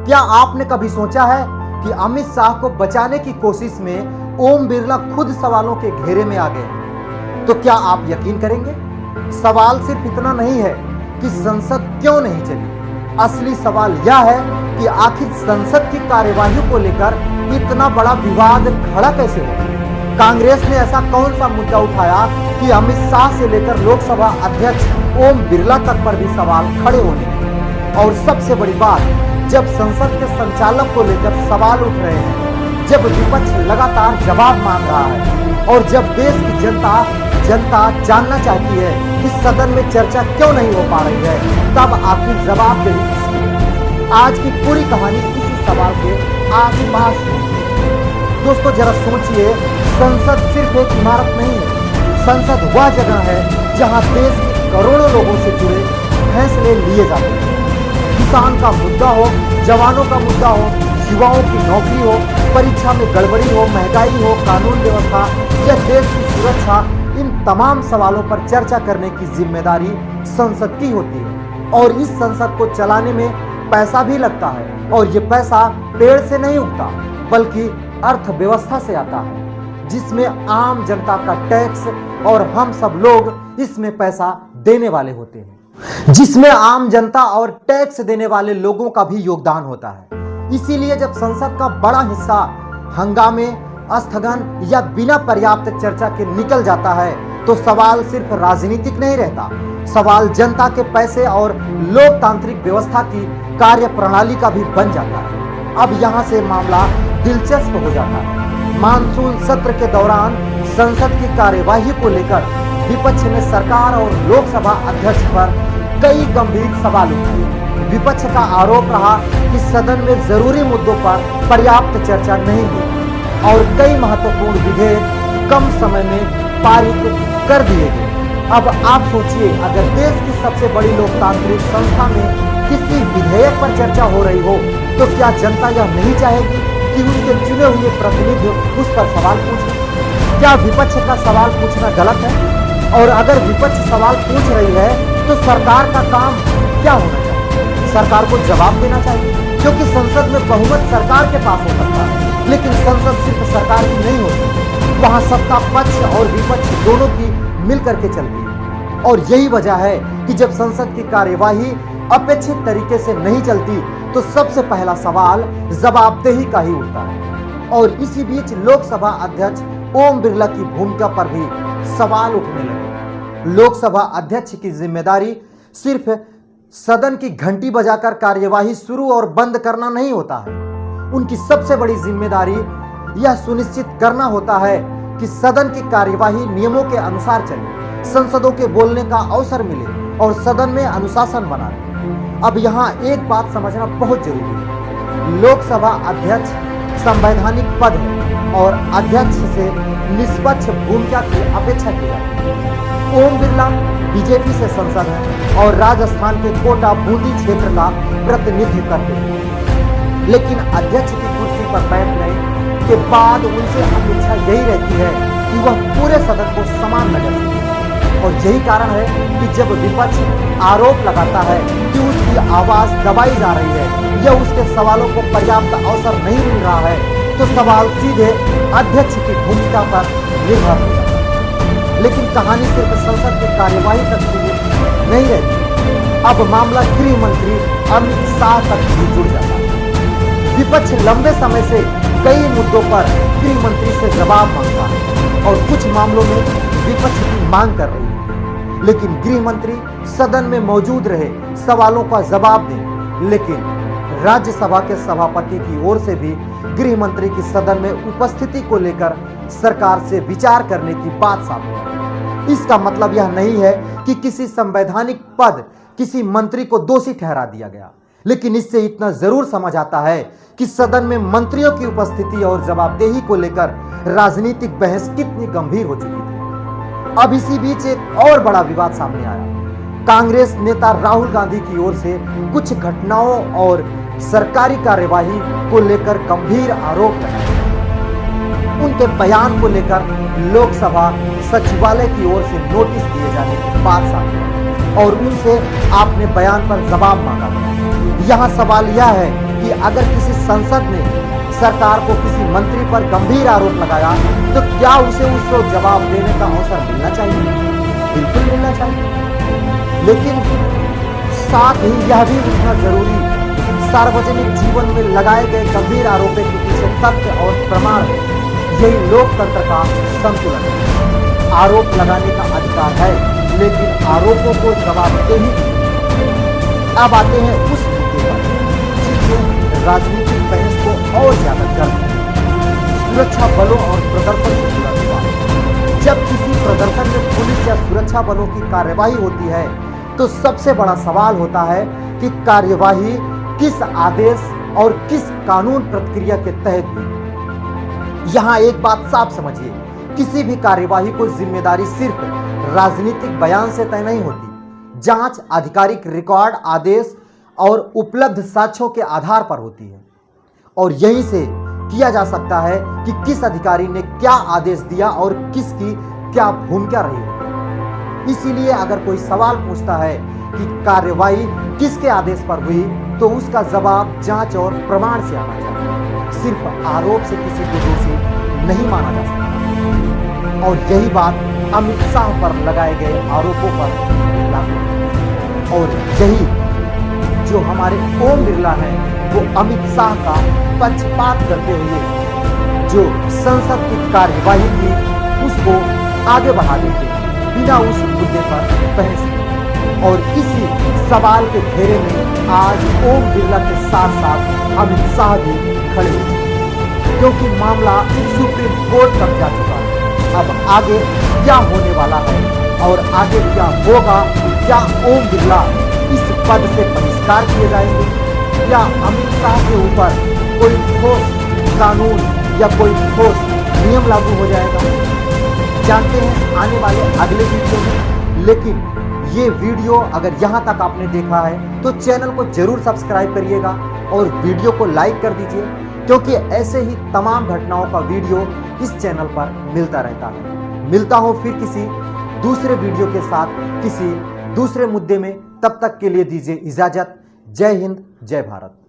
क्या आपने कभी सोचा है कि अमित शाह को बचाने की कोशिश में ओम बिरला खुद सवालों के घेरे में आ गए? तो क्या आप यकीन करेंगे? सवाल सिर्फ इतना नहीं है कि संसद क्यों नहीं चली। असली सवाल यह है कि आखिर संसद की कार्यवाही को लेकर इतना बड़ा विवाद खड़ा कैसे हुआ। कांग्रेस ने ऐसा कौन सा मुद्दा उठाया कि अमित शाह से लेकर लोकसभा अध्यक्ष ओम बिरला तक पर भी सवाल खड़े होने लगे। और सबसे बड़ी बात, जब संसद के संचालक को लेकर सवाल उठ रहे हैं, जब विपक्ष लगातार जवाब मांग रहा है और जब देश की जनता जानना चाहती है कि सदन में चर्चा क्यों नहीं हो पा रही है, तब आखिर जवाबदेही किसकी है? आज की पूरी कहानी इसी सवाल के आसपास होती है। दोस्तों जरा सोचिए, संसद सिर्फ एक इमारत नहीं है। संसद वह जगह है जहां देश के करोड़ों लोगों से जुड़े फैसले लिए जाते हैं। किसान का मुद्दा हो, जवानों का मुद्दा हो, युवाओं की नौकरी हो, परीक्षा में गड़बड़ी हो, महंगाई हो, कानून व्यवस्था या देश की सुरक्षा, इन तमाम सवालों पर चर्चा करने की जिम्मेदारी संसद की होती है। और इस संसद को चलाने में पैसा भी लगता है, और ये पैसा पेड़ से नहीं उगता बल्कि अर्थव्यवस्था से आता है, जिसमें आम जनता का टैक्स और हम सब लोग इसमें पैसा देने वाले होते हैं, जिसमें आम जनता और टैक्स देने वाले लोगों का भी योगदान होता है। इसीलिए जब संसद का बड़ा हिस्सा हंगामे, स्थगन या बिना पर्याप्त चर्चा के निकल जाता है, तो सवाल सिर्फ राजनीतिक नहीं रहता, सवाल जनता के पैसे और लोकतांत्रिक व्यवस्था की कार्यप्रणाली का भी बन जाता है। अब यहाँ से मामला दिलचस्प हो जाता है। मानसून सत्र के दौरान संसद की कार्यवाही को लेकर विपक्ष ने सरकार और लोकसभा अध्यक्ष पर कई गंभीर सवाल उठाए। विपक्ष का आरोप रहा कि सदन में जरूरी मुद्दों पर पर्याप्त चर्चा नहीं हुई और कई महत्वपूर्ण विधेयक कम समय में पारित कर दिए गए। अब आप सोचिए, अगर देश की सबसे बड़ी लोकतांत्रिक संस्था में किसी विधेयक पर चर्चा हो रही हो, तो क्या जनता यह नहीं चाहेगी कि उसके चुने हुए प्रतिनिधि उस पर सवाल पूछें? क्या विपक्ष का सवाल पूछना गलत है? और अगर विपक्ष सवाल पूछ रही है, तो सरकार का काम क्या होना चाहिए? सरकार को जवाब देना चाहिए, क्योंकि संसद में बहुमत सरकार के पास हो सकता है, लेकिन संसद सिर्फ सरकार की नहीं होती, वहां सत्ता पक्ष और विपक्ष दोनों की मिलकर के चलती है। और यही वजह है कि जब संसद की कार्यवाही अपेक्षित तरीके से नहीं चलती, तो सबसे पहला सवाल जवाबदेही का ही उठता है। और इसी बीच लोकसभा अध्यक्ष ओम बिरला की भूमिका पर भी सवाल उठने लगे। लोकसभा अध्यक्ष की जिम्मेदारी सिर्फ सदन की घंटी बजाकर कार्यवाही शुरू और बंद करना नहीं होता है। उनकी सबसे बड़ी जिम्मेदारी यह सुनिश्चित करना होता है कि सदन की कार्यवाही नियमों के अनुसार चले, सांसदों के बोलने का अवसर मिले और सदन में अनुशासन बना रहे। अब यहाँ एक बात समझना बहुत जरूरी है। लोकसभा अध्यक्ष संवैधानिक पद है और अध्यक्ष से निष्पक्ष भूमिका की अपेक्षा की जाती है। ओम बिरला बीजेपी से सांसद है और राजस्थान के कोटा बूंदी क्षेत्र का प्रतिनिधित्व करते हैं, लेकिन अध्यक्ष की कुर्सी पर बैठने के बाद उनसे अपेक्षा यही रहती है कि वह पूरे सदन को समान नजर से देखें। और यही कारण है कि जब विपक्ष आरोप लगाता है कि उसकी आवाज दबाई जा रही है या उसके सवालों को पर्याप्त अवसर नहीं मिल रहा है, तो सवाल सीधे अध्यक्ष की भूमिका पर निर्भर होता है। लेकिन कहानी सिर्फ संसद की कार्यवाही तक सीमित नहीं रहती। अब मामला गृह मंत्री अमित शाह तक भी जुड़ जाता है। विपक्ष लंबे समय से कई मुद्दों पर गृह मंत्री से जवाब मांगता है और कुछ मामलों में विपक्ष की मांग कर रही है, लेकिन गृह मंत्री सदन में मौजूद रहे, सवालों का जवाब दें। लेकिन राज्यसभा के सभापति की ओर से भी गृह मंत्री की सदन में उपस्थिति को लेकर सरकार से विचार करने की बात सामने आई। इसका मतलब यह नहीं है कि किसी संवैधानिक पद किसी मंत्री को दोषी ठहरा दिया गया, लेकिन इससे इतना जरूर समझ आता है कि सदन में मंत्रियों की उपस्थिति और जवाबदेही को लेकर राजनीतिक बहस कितनी गंभीर हो चुकी थी। अब इसी बीच एक और बड़ा विवाद सामने आया। कांग्रेस नेता राहुल गांधी की ओर से कुछ घटनाओं और सरकारी कार्यवाही को लेकर गंभीर आरोप लगाए। उनके बयान को लेकर लोकसभा सचिवालय की ओर से नोटिस दिए जाने की बात सामने आई और उनसे आपने बयान पर जवाब मांगा। यहाँ सवाल यह है कि कि अगर किसी सांसद ने सरकार को किसी मंत्री पर गंभीर आरोप लगाया तो क्या उसे उसको जवाब देने का अवसर मिलना चाहिए? बिल्कुल मिलना चाहिए। लेकिन साथ ही यह भी बुझना जरूरी, सार्वजनिक जीवन में लगाए गए गंभीर आरोपों के पीछे तथ्य और प्रमाण, यही लोकतंत्र का संतुलन है। आरोप लगाने का अधिकार है, लेकिन आरोपों को जवाबदेही। अब आते हैं उस मुद्दे पर जिसमें राजनीतिक बहस को और ज्यादा गर्म है, सुरक्षा बलों और प्रदर्शन से जुड़ा विवाद। जब किसी प्रदर्शन में पुलिस या सुरक्षा बलों की कार्यवाही होती है तो सबसे बड़ा सवाल होता है कि कार्यवाही किस आदेश और किस कानून प्रक्रिया के तहत हुई। यहां एक बात साफ समझिए, किसी भी कार्यवाही को जिम्मेदारी सिर्फ राजनीतिक बयान से तय नहीं होती। जांच आधिकारिक रिकॉर्ड, आदेश और उपलब्ध साक्ष्यों के आधार पर होती है और यहीं से किया जा सकता है कि किस अधिकारी ने क्या आदेश दिया और किसकी क्या भूमिका रही है। इसीलिए अगर कोई सवाल पूछता है कि कार्यवाही किसके आदेश पर हुई तो उसका जवाब जांच और प्रमाण से आना चाहिए। सिर्फ आरोप से किसी को दोषी नहीं माना जा सकता और यही बात अमित शाह पर लगाए गए आरोपों पर लागू है। और यही जो हमारे ओम बिरला है वो अमित शाह का पक्षपात करते हुए जो संसद की कार्यवाही थी उसको आगे बढ़ा देते हैं बिना उस मुद्दे पर बहस किए। और इसी सवाल के घेरे में आज ओम बिरला के साथ साथ अमित शाह भी खड़े हैं, क्योंकि मामला सुप्रीम कोर्ट तक जा चुका है। अब आगे क्या होने वाला है और आगे क्या होगा? क्या ओम बिरला इस पद से बहिष्कार किए जाएंगे या अमित शाह के ऊपर कोई ठोस कानून या कोई ठोस नियम लागू हो जाएगा? जानते हैं आने वाले अगले वीडियो में। लेकिन ये वीडियो अगर यहाँ तक आपने देखा है तो चैनल को जरूर सब्सक्राइब करिएगा और वीडियो को लाइक कर दीजिए, क्योंकि ऐसे ही तमाम घटनाओं का वीडियो इस चैनल पर मिलता रहता है। मिलता हूं फिर किसी दूसरे वीडियो के साथ किसी दूसरे मुद्दे में, तब तक के लिए दीजिए इजाजत। जय हिंद, जय भारत।